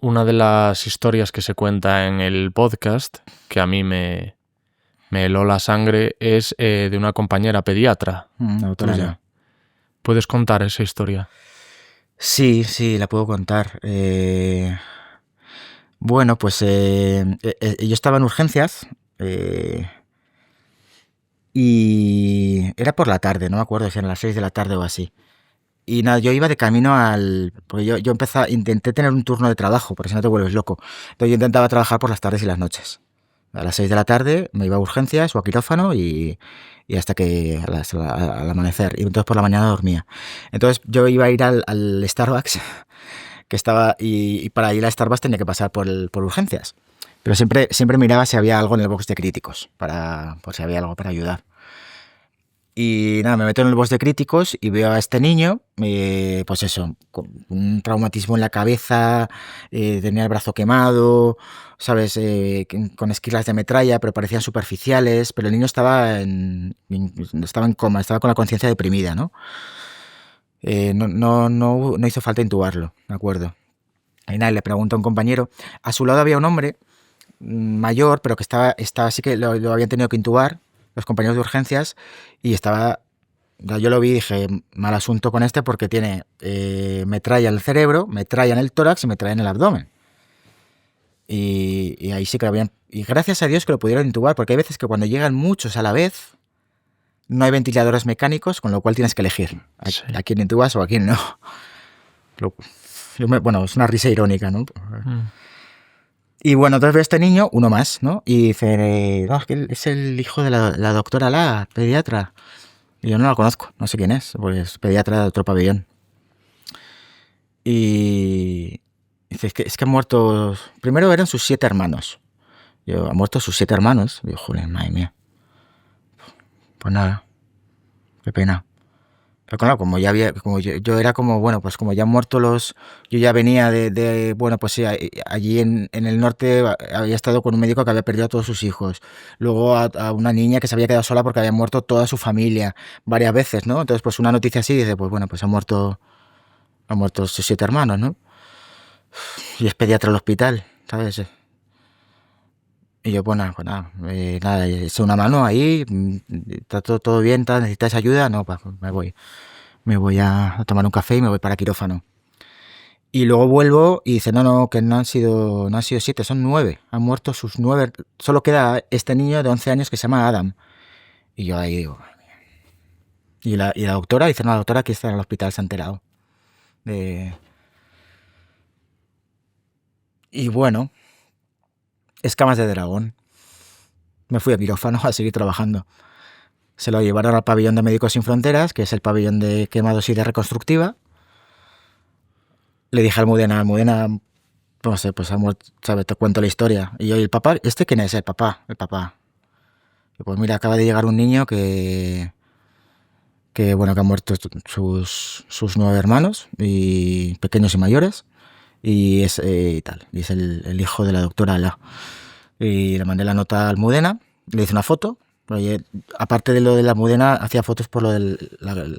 Una de las historias que se cuenta en el podcast, que a mí me heló la sangre, es de una compañera pediatra. La doctora tuya. Ala. ¿Puedes contar esa historia? Sí, la puedo contar. Bueno, pues yo estaba en urgencias y era por la tarde, no me acuerdo si eran las 6 de la tarde o así. Y nada, yo iba de camino porque yo intenté tener un turno de trabajo, porque si no te vuelves loco. Entonces yo intentaba trabajar por las tardes y las noches. A las 6 de la tarde me iba a urgencias o a quirófano y hasta que al amanecer. Y entonces por la mañana dormía. Entonces yo iba a ir al Starbucks, que estaba, y para ir a Starbucks tenía que pasar por urgencias. Pero siempre miraba si había algo en el box de críticos, por si había algo para ayudar. Y nada, me meto en el box de críticos y veo a este niño, pues eso, con un traumatismo en la cabeza, tenía el brazo quemado, ¿sabes? Con esquirlas de metralla, pero parecían superficiales, pero el niño estaba en coma, estaba con la conciencia deprimida, ¿no? No hizo falta intubarlo, ¿de acuerdo? Y nada, le pregunto a un compañero. A su lado había un hombre mayor, pero que estaba sí que lo habían tenido que intubar los compañeros de urgencias, y estaba, yo lo vi y dije, mal asunto con este, porque tiene metralla en el cerebro, metralla en el tórax y metralla en el abdomen. Y ahí sí que lo habían, y gracias a Dios que lo pudieron intubar, porque hay veces que cuando llegan muchos a la vez no hay ventiladores mecánicos, con lo cual tienes que elegir a quién intubas o a quién no. Bueno, es una risa irónica, ¿no? Y bueno, entonces veo a este niño, uno más, ¿no? Y dice, no, es que es el hijo de la doctora La, pediatra. Y yo no la conozco, no sé quién es, pues pediatra de otro pabellón. Y dice, es que han muerto, primero eran sus 7 hermanos. Yo, han muerto sus 7 hermanos. Y yo, joder, madre mía. Pues nada, qué pena. Pero claro, como ya había, como yo era como, bueno, pues como ya han muerto yo ya venía bueno, pues sí, allí en el norte había estado con un médico que había perdido a todos sus hijos. Luego a una niña que se había quedado sola porque había muerto toda su familia varias veces, ¿no? Entonces, pues una noticia así dice, pues bueno, pues han muerto sus 7 hermanos, ¿no? Y es pediatra al hospital, ¿sabes? Y yo, pues nada, es una mano ahí, está todo bien, ¿necesitas ayuda? No, pues me voy a tomar un café y me voy para quirófano. Y luego vuelvo y dice, no, que no han sido 7, son 9, han muerto sus 9, solo queda este niño de 11 años que se llama Adam. Y yo ahí digo, y la doctora, dice, no, la doctora que está en el hospital se ha enterado. Y bueno, escamas de dragón. Me fui a quirófano a seguir trabajando. Se lo llevaron al pabellón de Médicos Sin Fronteras, que es el pabellón de quemados y de reconstructiva. Le dije al Almudena, no sé, pues ¿sabes? Te cuento la historia. Y yo, ¿y el papá? ¿Este quién es? El papá. Y pues mira, acaba de llegar un niño que han muerto sus 9 hermanos, y pequeños y mayores, y es tal, y es el hijo de la doctora Ala. Y le mandé la nota a Almudena, le hice una foto. Oye, aparte de lo de la Almudena, hacía fotos por lo del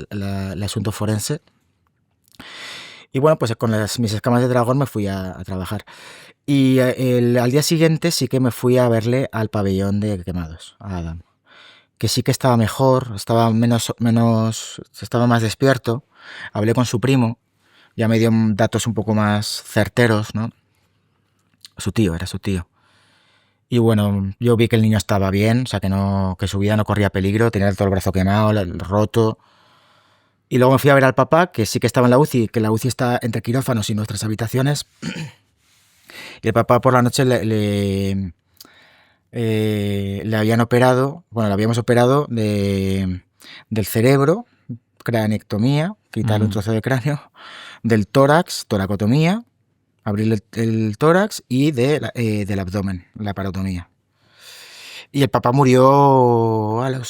el asunto forense. Y bueno, pues con mis escamas de dragón me fui a trabajar. Y al día siguiente sí que me fui a verle al pabellón de quemados, a Adam. Que sí que estaba mejor, estaba estaba más despierto. Hablé con su primo, ya me dio datos un poco más certeros, ¿no? Era su tío. Y bueno, yo vi que el niño estaba bien, o sea, que su vida no corría peligro, tenía todo el brazo quemado, roto. Y luego me fui a ver al papá, que sí que estaba en la UCI, que la UCI está entre quirófanos y nuestras habitaciones. Y el papá por la noche le habían operado, bueno, le habíamos operado del cerebro, craneectomía, quitar un trozo de cráneo, del tórax, toracotomía, abrir el tórax, y del abdomen, la parotomía. Y el papá murió a los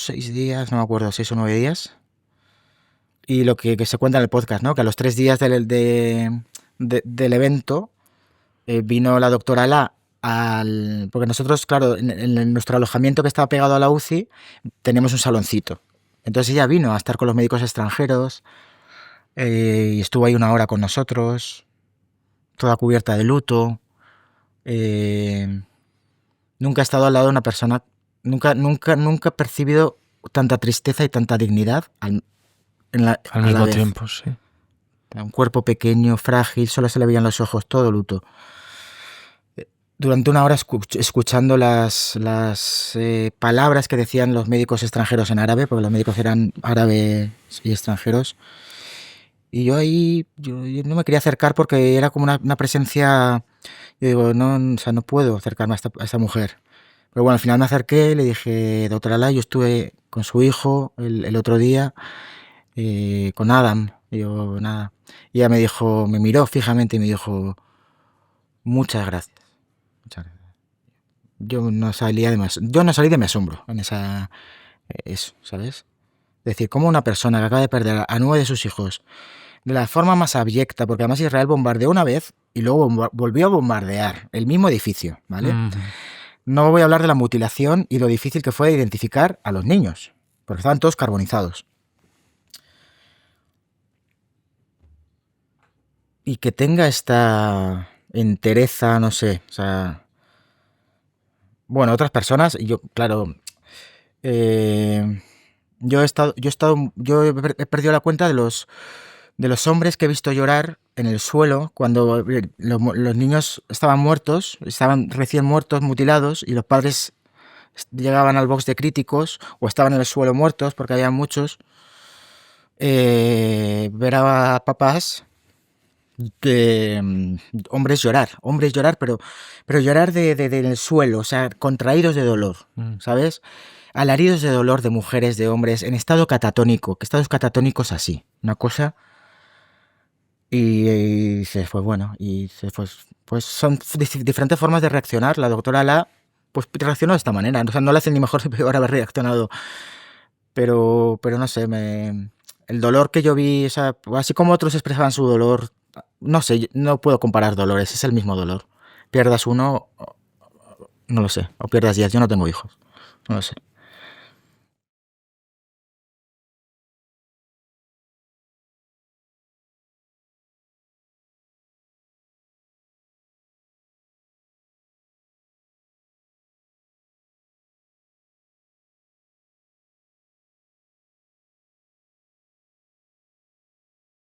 6 días, no me acuerdo, 6 o 9 días. Y lo que se cuenta en el podcast, ¿no? Que a los 3 días del evento vino la doctora La porque nosotros, claro, en nuestro alojamiento que estaba pegado a la UCI teníamos un saloncito. Entonces ella vino a estar con los médicos extranjeros y estuvo ahí 1 hora con nosotros. toda cubierta de luto. Nunca he estado al lado de una persona, nunca he percibido tanta tristeza y tanta dignidad al a la mismo vez. tiempo, sí. Un cuerpo pequeño, frágil, solo se le veían los ojos, todo luto. Durante una hora escuchando las palabras que decían los médicos extranjeros en árabe, porque los médicos eran árabes y extranjeros. Y yo ahí yo no me quería acercar porque era como una presencia. Yo digo, no, o sea, no puedo acercarme a esta mujer. Pero bueno, al final me acerqué y le dije, doctora Alá, yo estuve con su hijo el otro día, con Adam. Y yo, nada. Y ella me dijo, me miró fijamente y me dijo, muchas gracias. Muchas gracias. Yo no salí de mi asombro en eso, ¿sabes? Es decir, como una persona que acaba de perder a 9 de sus hijos de la forma más abyecta, porque además Israel bombardeó una vez y luego volvió a bombardear el mismo edificio, ¿vale? No voy a hablar de la mutilación y lo difícil que fue identificar a los niños, porque estaban todos carbonizados. Y que tenga esta entereza, no sé, o sea... Bueno, otras personas, y yo, claro... yo he perdido la cuenta de los hombres que he visto llorar en el suelo cuando los niños estaban muertos, estaban recién muertos, mutilados, y los padres llegaban al box de críticos o estaban en el suelo muertos, porque había muchos. Ver a papás hombres llorar, pero llorar del suelo, o sea, contraídos de dolor, ¿sabes? Alaridos de dolor de mujeres, de hombres, en estado catatónico, que estados catatónicos así, una cosa. Y se fue, bueno, pues son diferentes formas de reaccionar. La doctora Alá, pues reaccionó de esta manera, o sea, no le hace ni mejor ni peor haber reaccionado, pero no sé, el dolor que yo vi, o sea, así como otros expresaban su dolor, no sé, no puedo comparar dolores, es el mismo dolor. Pierdas uno, no lo sé, o pierdas 10, yo no tengo hijos, no lo sé.